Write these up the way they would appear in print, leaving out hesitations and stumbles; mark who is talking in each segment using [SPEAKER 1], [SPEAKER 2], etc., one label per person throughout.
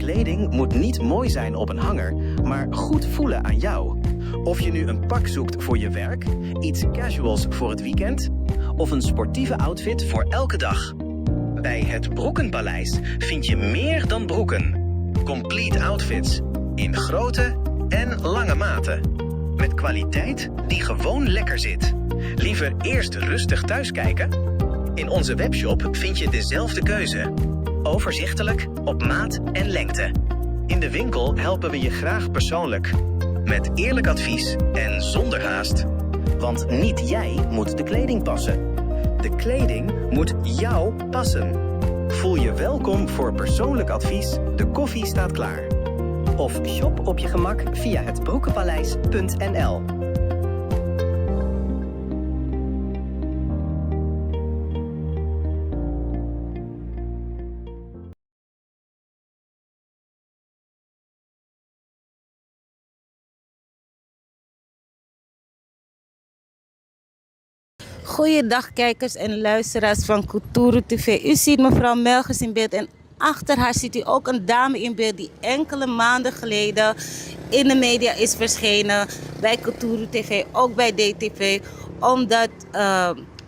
[SPEAKER 1] Kleding moet niet mooi zijn op een hanger, maar goed voelen aan jou. Of je nu een pak zoekt voor je werk, iets casuals voor het weekend of een sportieve outfit voor elke dag. Bij het Broekenpaleis vind je meer dan broeken. Complete outfits in grote en lange maten. Met kwaliteit die gewoon lekker zit. Liever eerst rustig thuiskijken? In onze webshop vind je dezelfde keuze. Overzichtelijk, op maat en lengte. In de winkel helpen we je graag persoonlijk. Met eerlijk advies en zonder haast. Want niet jij moet de kleding passen. De kleding moet jou passen. Voel je welkom voor persoonlijk advies. De koffie staat klaar. Of shop op je gemak via hetbroekenpaleis.nl.
[SPEAKER 2] Goeiedag kijkers en luisteraars van Kuturu TV. U ziet mevrouw Melgers in beeld en achter haar ziet u ook een dame in beeld die enkele maanden geleden in de media is verschenen. Bij Kuturu TV, ook bij DTV. Omdat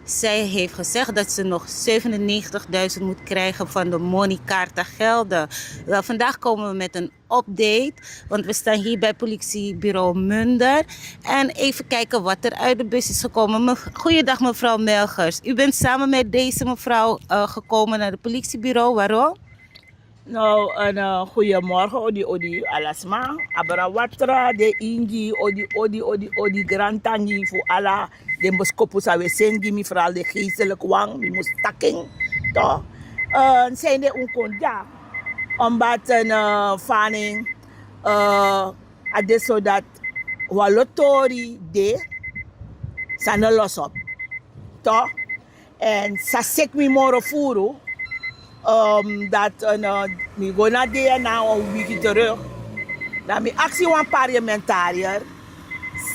[SPEAKER 2] zij heeft gezegd dat ze nog 97.000 moet krijgen van de moneykaarten gelden. Wel, vandaag komen we met een update, want we staan hier bij politiebureau Munder. En even kijken wat er uit de bus is gekomen. Goeiedag mevrouw Melgers. U bent samen met deze mevrouw gekomen naar het politiebureau. Waarom?
[SPEAKER 3] Nou, een goeiemorgen, odi, alasma. Abra watra, de ingi, odi, grantangi, voor alla, de moskopu sa we sengi, mi vooral de geestelijke wang, mi moest takking, toch? Zijn de onkonja, omdat een fanning, ade zodat walotori de, zijn los op, toch? En sa sek mi moro furu, dat we gaan naar de na een week terug. Dat we actie van parlementariër.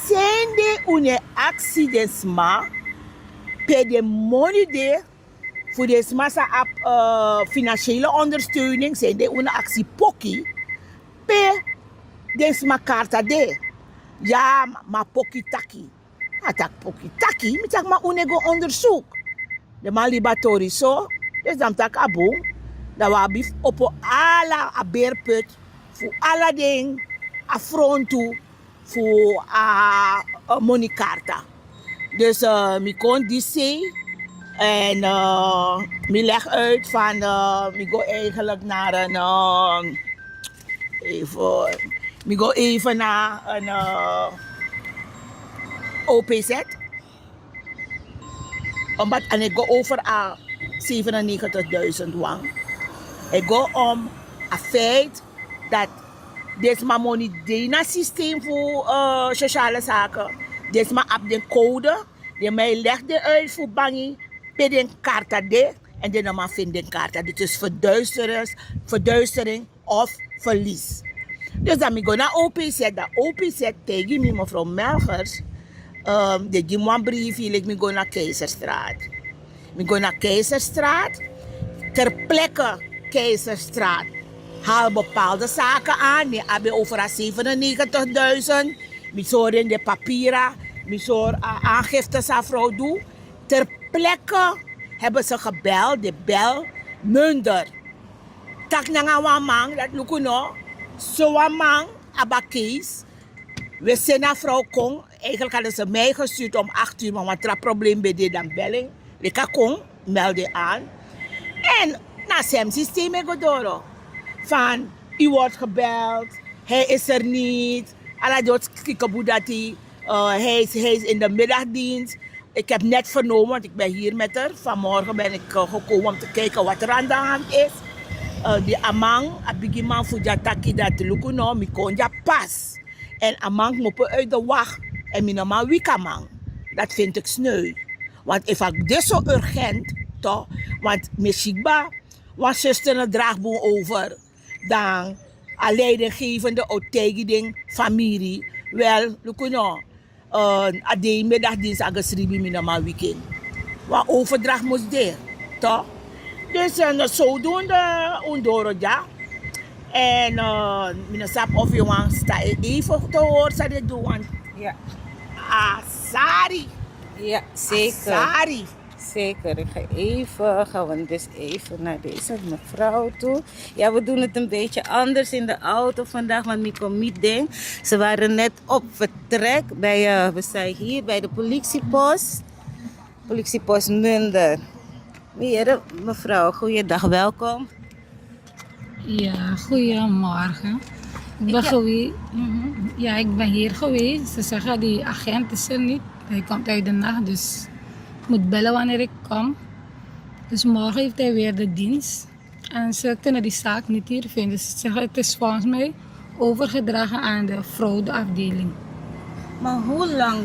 [SPEAKER 3] Zijn de une accidensma per de money de voor de massa financiële ondersteuning. Zijn de une actie poki per de sma karta de. Ja, maar poki taki. Atak poki taki, met zeg maar une go onderzoek. De malibatori zo. Dus dan tak abu, dat we hebben op alle aberput, voor alle dingen, afrontu, voor moneykarta. Dus ik kon die zien en ik leg uit van, ik ga eigenlijk naar een, even naar een OPZ. Omdat en ik ga over 97.000 wang. Ik ga om het feit dat deze money dena systeem voor sociale zaken. Deze maar op de code, die mij legde uit voor bangi, bij de kaarta de en de man vindt de kaarta. Dit is verduistering of verlies. Dus dan ik ga naar OPZ, dat OPZ tegen me mevrouw Melgers, de geef me een brief, ik ga naar Keizerstraat. Ik ga naar Keizerstraat. Ter plekke Keizerstraat haal bepaalde zaken aan. Ik heb over 97.000. Ik zorg in de papieren. Ik zorg aangiftes aan vrouw doen. Ter plekke hebben ze gebeld. De bel Munder. Tak na wamang. Dat lukt nog. Zo wamang. Abakees. We zijn naar vrouw Kong. Eigenlijk hadden ze mij gestuurd om 8 uur. Maar wat er probleem bij dit dan belling. Ik kon melden aan. En na zijn systeem gedoro. Van, u wordt gebeld, hij is er niet. Alla doet kikken dat hij is in de middagdienst. Ik heb net vernomen, want ik ben hier met haar. Vanmorgen ben ik gekomen om te kijken wat er aan de hand is. Die amang, abigiman fujataki dat lukuno, mi konja pas. En amang moppen uit de wacht. En mi normaal wikamang. Dat vind ik sneu. Want ik dit zo urgent, toch? Want Meshigba, want zuster een draagboom over. Dan een leidinggevende uitteging familie. Wel, lukuno. De middagdienst agasribi minama weekend. Wat overdracht moest daar, toch? Dus zodoende ondoro ja. En ik snap of je want sta even te horen dat ik doe. Want
[SPEAKER 2] Ja.
[SPEAKER 3] Asari.
[SPEAKER 2] Ja, zeker.
[SPEAKER 3] Asari.
[SPEAKER 2] Zeker. Gaan we dus even naar deze mevrouw toe. Ja, we doen het een beetje anders in de auto vandaag, want Miko Mieding. Ze waren net op vertrek we zijn hier bij de politiepost. Politiepost Munder. Mevrouw, goeiedag, welkom.
[SPEAKER 4] Ja, goedemorgen. Ik ben hier geweest. Ze zeggen die agent is er niet. Hij komt uit de nacht, dus ik moet bellen wanneer ik kom. Dus morgen heeft hij weer de dienst. En ze kunnen die zaak niet hier vinden. Ze zeggen het is volgens mij overgedragen aan de fraudeafdeling.
[SPEAKER 2] Maar hoe lang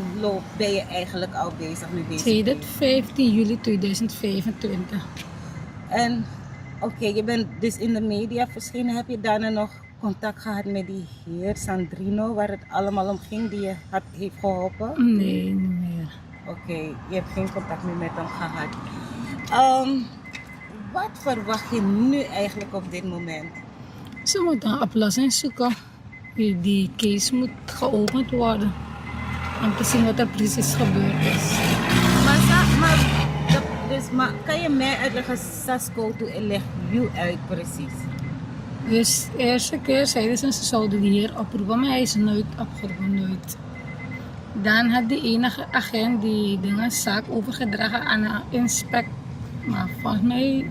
[SPEAKER 2] ben je eigenlijk al bezig met deze?
[SPEAKER 4] Sedert 15 juli 2025.
[SPEAKER 2] En oké, je bent dus in de media verschenen. Heb je daarna nog contact gehad met die heer Sandrino, waar het allemaal om ging, die je heeft geholpen?
[SPEAKER 4] Nee, niet meer.
[SPEAKER 2] Oké, je hebt geen contact meer met hem gehad. Wat verwacht je nu eigenlijk op dit moment?
[SPEAKER 4] Ze moeten een oplossing zoeken. Die case moet geopend worden. Om te zien wat er precies gebeurd is.
[SPEAKER 2] Maar kan je mij uitleggen, Sasko, en leg je uit precies?
[SPEAKER 4] Dus de eerste keer zeiden ze zouden die hier oproepen, maar hij is nooit opgeroepen, nooit. Dan had die enige agent die dingen zaak overgedragen aan een inspect. Maar volgens mij,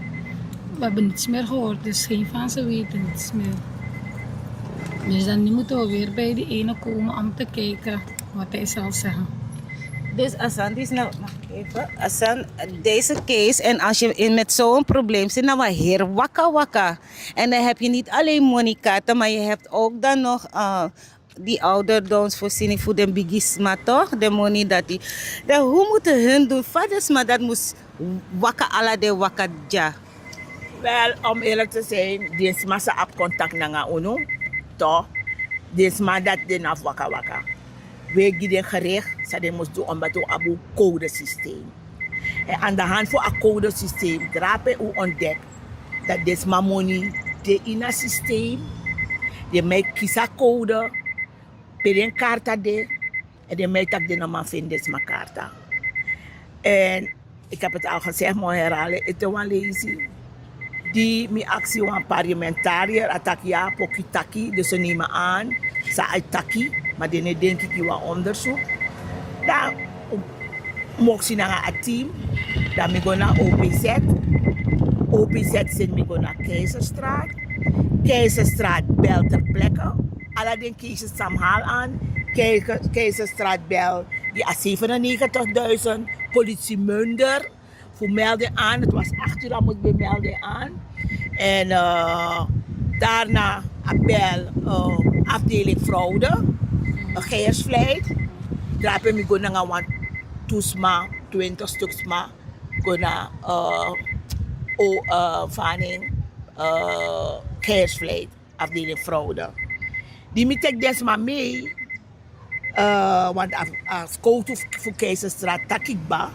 [SPEAKER 4] we hebben niets meer gehoord, dus geen van ze weten niets meer. Dus dan nu moeten we weer bij die ene komen om te kijken wat hij zal zeggen.
[SPEAKER 2] Dus Asan, deze case, en als je met zo'n probleem zit, dan was heel wakka. En dan heb je niet alleen Monica, maar je hebt ook dan nog die ouderdomsvoorziening voor de bigisma, toch? De money dat die. Dan hoe moeten hun doen? Vaders, maar dat moest wakka ala de wakka ja.
[SPEAKER 3] Wel, om eerlijk te zijn, deze massa op contact naar UNO, toch? Deze man dat den af wakka. We gaan gericht, dat moest doen omdat we een codesysteem. En aan de hand van een codesysteem drapen we ontdekt dat deze money de in een systeem, die mij kiezen code, per een kaarta de, en die mij tak de naam vinden deze kaarta. En ik heb het al gezegd, maar herhalen, het is wel lazy. Die mijn actie van parlementariër, attack ja, pokitaki, dus ze nemen aan, ze uittaki, maar die denk ik wel onderzoek. Dan mocht ze naar een team, dan me gaan naar OPZ. OPZ zit me gaan naar Keizerstraat. Keizerstraat belt ter plekke. Alle den kiezen samhaal aan. Keizerstraat bel die 97.000. Politie Munder. Voor melden aan. Het was 8 uur, dan moet je melden aan. En daarna bel afdeling fraude. Geersvleit. Daar heb ik gaan naar toesma, 20 stuks ma. Gaan naar vanning Geersvleit. Afdeling fraude. Die moet ik dus maar mee. Want als coach voor Keizerstraat takikba.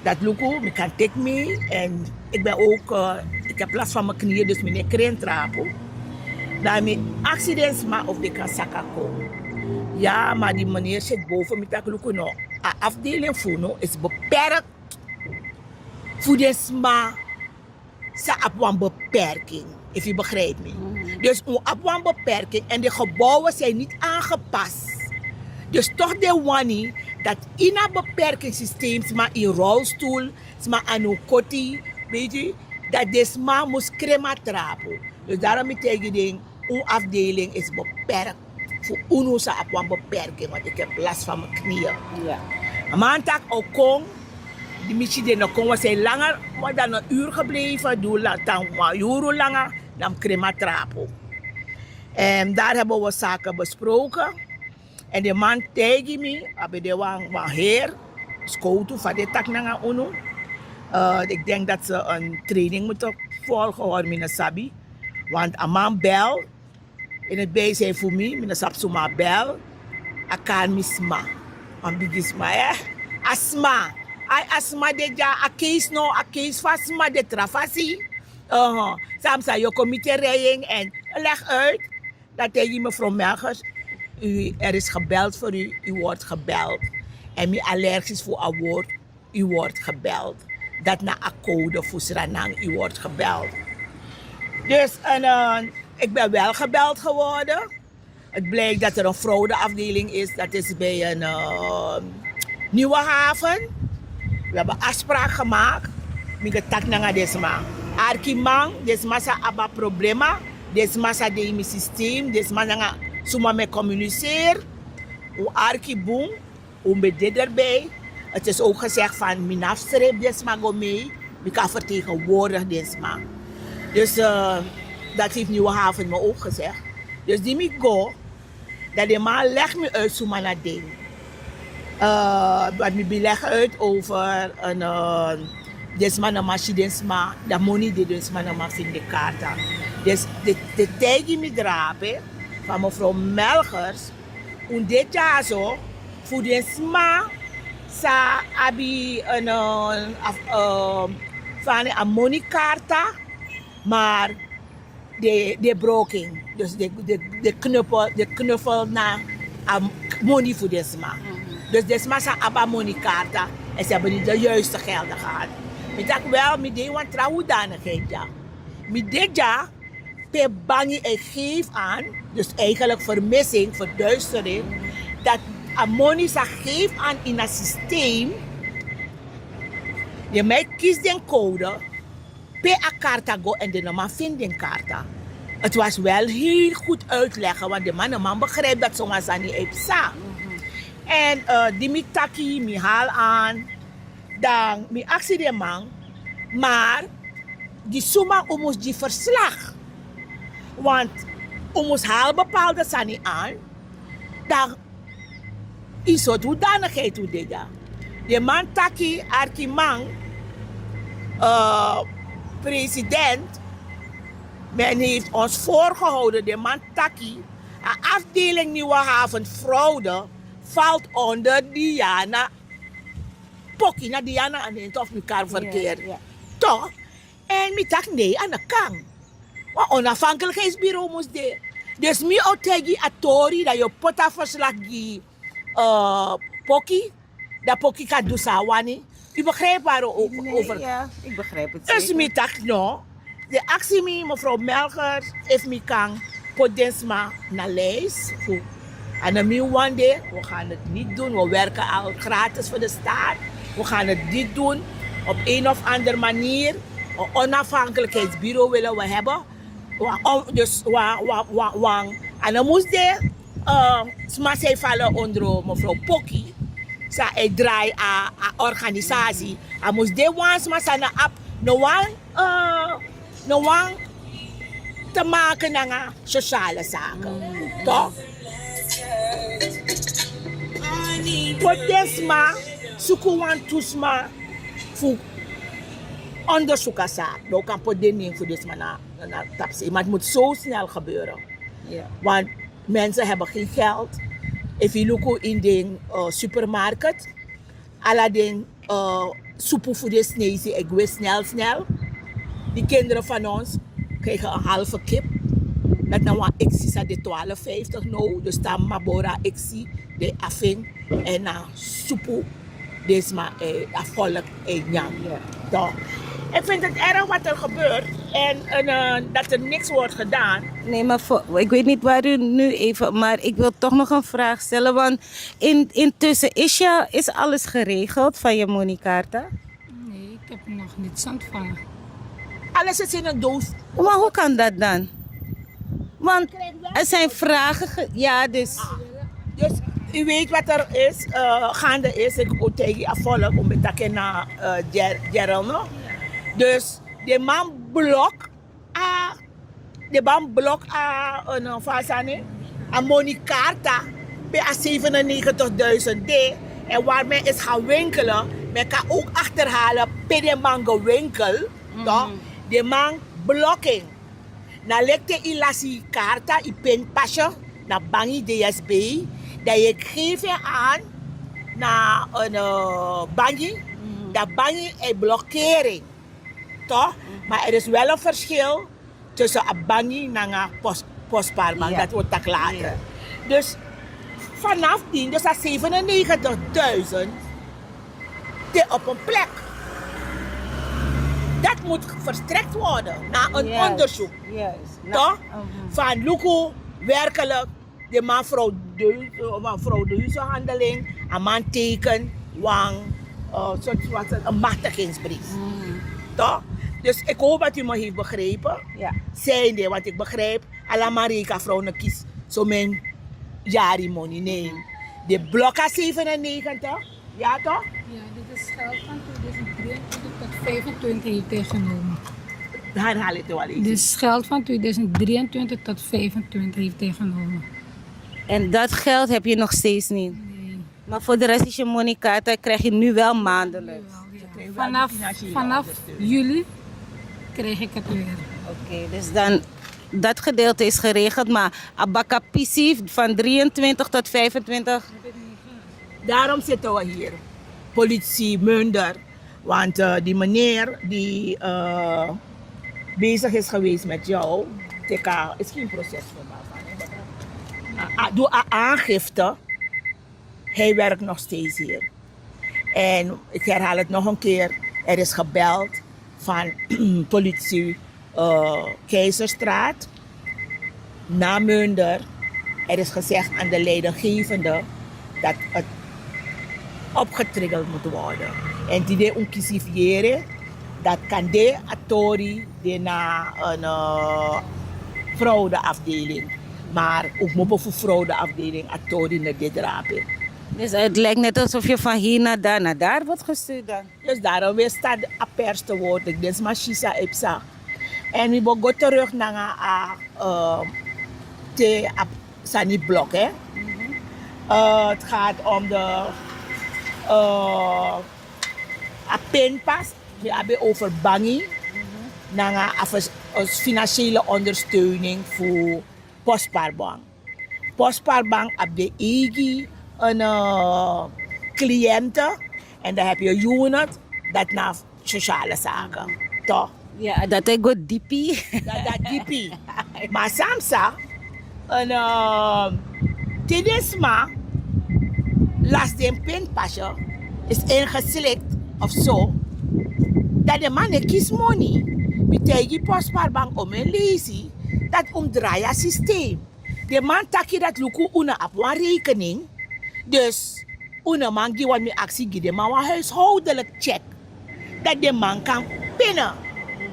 [SPEAKER 3] Dat lukt, ik kan take mee. En ik ben ook, ik heb last van mijn knieën, dus ik kan trappen. Daarmee accidents maar of ik kan zakken komen. Ja, maar die meneer zit boven me dat lukt nog. De afdeling voor is beperkt. Voor deze maar ze op een beperking, if je begrijpt me. Dus op een beperking en de gebouwen zijn niet aangepast. Dus toch de wanneer dat in een beperkingssysteem, maar in rolstoel, maar aan een kotti, weet je, dat deze man moest crema trappen. Dus daarom betekent het, een afdeling is beperkt. Voor UNO's op een beperking, want ik heb last van mijn knieën.
[SPEAKER 2] Ja.
[SPEAKER 3] Een maandag ook kon, die missie die nog kon, was hij langer, maar dan een uur gebleven, dan een uur langer, dan crema trappen. En daar hebben we zaken besproken. En de man tegen me, heb de een heer, scouten van de tak naar UNO. Ik denk dat ze een training moeten volgen, hoor, mijn sabi. Want een man bel, in het bijzijn voor mij, mijn sab suma bel, ik kan misma. Een bigisma, asma. Asma de ja, a case no, a case fasma de trafasi. Soms je comité rijden en leg uit dat tegen mevrouw Melchers, er is gebeld voor u, u wordt gebeld. En mi allergisch voor een woord, u wordt gebeld. Dat na een code voor Suriname, u wordt gebeld. Dus ik ben wel gebeld geworden. Het blijkt dat er een fraudeafdeling is. Dat is bij een Nieuwe Haven. We hebben afspraak gemaakt. Ik tak naar desma. Arkimang, desma sa aba problema. Desma sa de mi systeem. Desma nga suma me communiceer. O arkiboom. O met dit erbij. Het is ook gezegd van minafstreep desma go mee. Ik kan vertegenwoordigen desma. Dus dat heeft Nieuwe Haven me ook gezegd. Dus die mi go. Dat de man legt me uit suma na ding. Wat me beleg uit over een desma na machine desma, dat money de desma na ma vind de kaarta. Dus de tijd die me drapen van mevrouw Melchers, en dit jaar zo, voor desma sa abi van een money kaarta, maar de broking, dus de knuffel naar money voor desma. Dus desma sa aba money kaarta en ze hebben niet de juiste gelden gehad. Ik dacht wel, met die want trouwdanigheid ja. Met dit jaar, per bangi en geef aan, dus eigenlijk vermissing, verduistering, dat money sa geef aan in het systeem. Je mij kiest den code, per a kaarta go en de man vindt den kaarta. Het was wel heel goed uitleggen, want de man begrijpt dat zomaar aan die epsa. En die mi taki, mi haal aan, dan mi actie de man, maar die suma moest die verslag. Want moest haal bepaalde sani aan, dan is het hoedanigheid hoe dit dan. De man taki, arkimang, president, men heeft ons voorgehouden, de man taki, een afdeling Nieuwe Haven fraude, valt onder Diana Pokkie, na Diana aan het of elkaar verkeerd.
[SPEAKER 2] Ja.
[SPEAKER 3] Toch? En ik dacht nee, aan de kant. Want onafhankelijkheidsbureau moest dit. Dus mi otegi atori dat je pota verslag die Pokkie, dat Pokkie kan doen sawani. U begrijpt waar over.
[SPEAKER 2] Ja, ik begrijp het
[SPEAKER 3] Dus
[SPEAKER 2] zeker.
[SPEAKER 3] ik dacht no, de actie mi mevrouw Melchers heeft me kan potensma naar lijst. En dan one day, we gaan het niet doen. We werken al gratis voor de staat. We gaan het niet doen. Op een of andere manier. Een onafhankelijkheidsbureau willen we hebben. Dus, en dan moest de smaak vallen onder mevrouw Pokkie. Zij draait aan organisatie. En moest de ones maar zijn op. No one te maken naar sociale zaken. Toch? Potensma, sukuwan tusma, voor onderzoekerszaak. Nou kan poten voor desma na tapse. Maar het moet zo snel gebeuren.
[SPEAKER 2] Ja.
[SPEAKER 3] Want mensen hebben geen geld. If you look in de supermarkt, alle den soepen voor de snijden, ik weet snel. Die kinderen van ons krijgen een halve kip. Dat nou een exie aan de 12,50 nou. Dus dan mabora exie, de afing en na soepu. Desma afvolk en jam. Toch? Ik vind het erg wat er gebeurt en dat er niks wordt gedaan.
[SPEAKER 2] Nee, maar ik weet niet waar u nu even, maar ik wil toch nog een vraag stellen. Want intussen is alles geregeld van je moneykaarten?
[SPEAKER 4] Nee, ik heb nog niets ontvangen.
[SPEAKER 3] Alles is in een doos.
[SPEAKER 2] Maar hoe kan dat dan? Want er zijn vragen, ja dus...
[SPEAKER 3] Dus u weet wat er is, gaande is. Ik ook tegen afvolk om te kijken naar Gerald. No? Dus de man blok een fasane, een moneykaarta bij 97.000 D. En waar men is gaan winkelen, men kan ook achterhalen bij de man gewinkel. Toch? De man blokking. Na lekte ilasi kaarta, i pen pasje, na bangi DSB, dat je geeft aan naar een bangi, dat bangi is blokkering. Toch? Maar er is wel een verschil tussen Abangi en Postpaarbank.
[SPEAKER 2] Ja.
[SPEAKER 3] Dat wordt tak later.
[SPEAKER 2] Ja.
[SPEAKER 3] Dus vanaf die, dus dat 97.000 op een plek. Dat moet verstrekt worden na een
[SPEAKER 2] Juist,
[SPEAKER 3] onderzoek.
[SPEAKER 2] Juist.
[SPEAKER 3] Toch?
[SPEAKER 2] Mhm.
[SPEAKER 3] Van Luko, werkelijk, de man fraudeuzehandeling, een man teken, wang, een machtigingsbrief. Toch? Dus ik hoop dat u me heeft begrepen.
[SPEAKER 2] Ja.
[SPEAKER 3] Zijnde, wat ik begrijp, alla Marika vrouwen kies zo mijn jari money. Nee. De blokka 97, ja toch?
[SPEAKER 4] Ja, dit is geld van 2023 tot 2025 heeft hij genomen.
[SPEAKER 3] Herhaal het wel eens.
[SPEAKER 4] Dit is geld van 2023 tot 2025 heeft hij genomen.
[SPEAKER 2] En dat geld heb je nog steeds niet.
[SPEAKER 4] Nee.
[SPEAKER 2] Maar voor de rest is je moneykaart, krijg je nu wel maandelijks.
[SPEAKER 4] Vanaf juli krijg ik het weer.
[SPEAKER 2] Oké, dus dan dat gedeelte is geregeld, maar Abakapisi van 23 tot 25.
[SPEAKER 3] Daarom zitten we hier. Politie, Munder. Want die meneer die bezig is geweest met jou, TK, is geen proces voor daarvan. Doe aangifte. Hij werkt nog steeds hier. En ik herhaal het nog een keer. Er is gebeld van politie Keizerstraat naar Munder. Er is gezegd aan de leidinggevende dat het opgetriggerd moet worden. En die de onkisifiëren, dat kan de atori de na een fraudeafdeling. Maar ook moppen voor fraudeafdeling atori naar dit rapen.
[SPEAKER 2] Dus het lijkt net alsof je van hier naar daar wordt gestuurd dan.
[SPEAKER 3] Dus daarom weer staat de pers te worden. Dit is maar Shisa Ipsa. En we gaan terug naar de Sani Blok. Het gaat om de pinpas. We hebben over Bangi. Naar financiële ondersteuning voor Postpaarbank. Postpaarbank op de EGI een cliënten. En dan heb je unit dat naar sociale zaken. Toch?
[SPEAKER 2] Ja, dat is goed diepie.
[SPEAKER 3] Dat diepie. Maar Samsa, een tidisma, last een pinpasje, is ingeslikt of zo, dat de man kies money. Met die Postpaarbank om een lezie, dat omdraaien systeem. De man takje dat luku una op een rekening, dus una man die wat me actie give de man een huishoudelijk check, dat de man kan pinnen.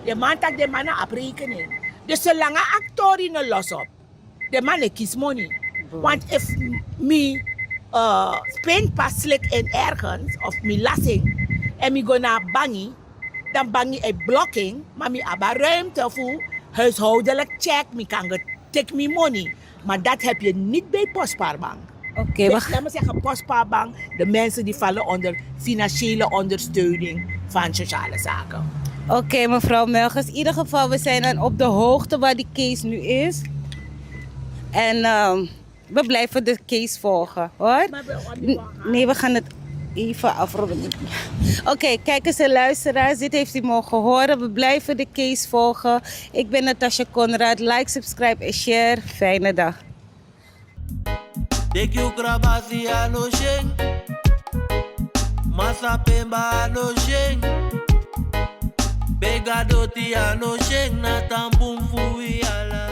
[SPEAKER 3] De man tak de man op rekening. Dus zolang een actor in los op, de man kies money. Want if me pinpas slik in ergens, of me lasting, en me go naar Bangi, dan Bangi een blokking, maar me hebben ruimte voor huishoudelijk check, me kan take me money. Maar dat heb je niet bij Postpaarbank.
[SPEAKER 2] Oké,
[SPEAKER 3] Dus laat me zeggen, Postpaarbank, de mensen die vallen onder financiële ondersteuning van sociale zaken.
[SPEAKER 2] Oké, mevrouw Melgers. In ieder geval, we zijn dan op de hoogte waar die case nu is. En we blijven de case volgen, hoor. Nee, we gaan het even afronden. Oké, kijkers en luisteraars, dit heeft u mogen horen. We blijven de case volgen. Ik ben Natasha Conrad. Like, subscribe en share. Fijne dag.
[SPEAKER 5] Dekyo krabasi ano sheng, masa pemba ano sheng, begadoti ano sheng na tambum fui ala.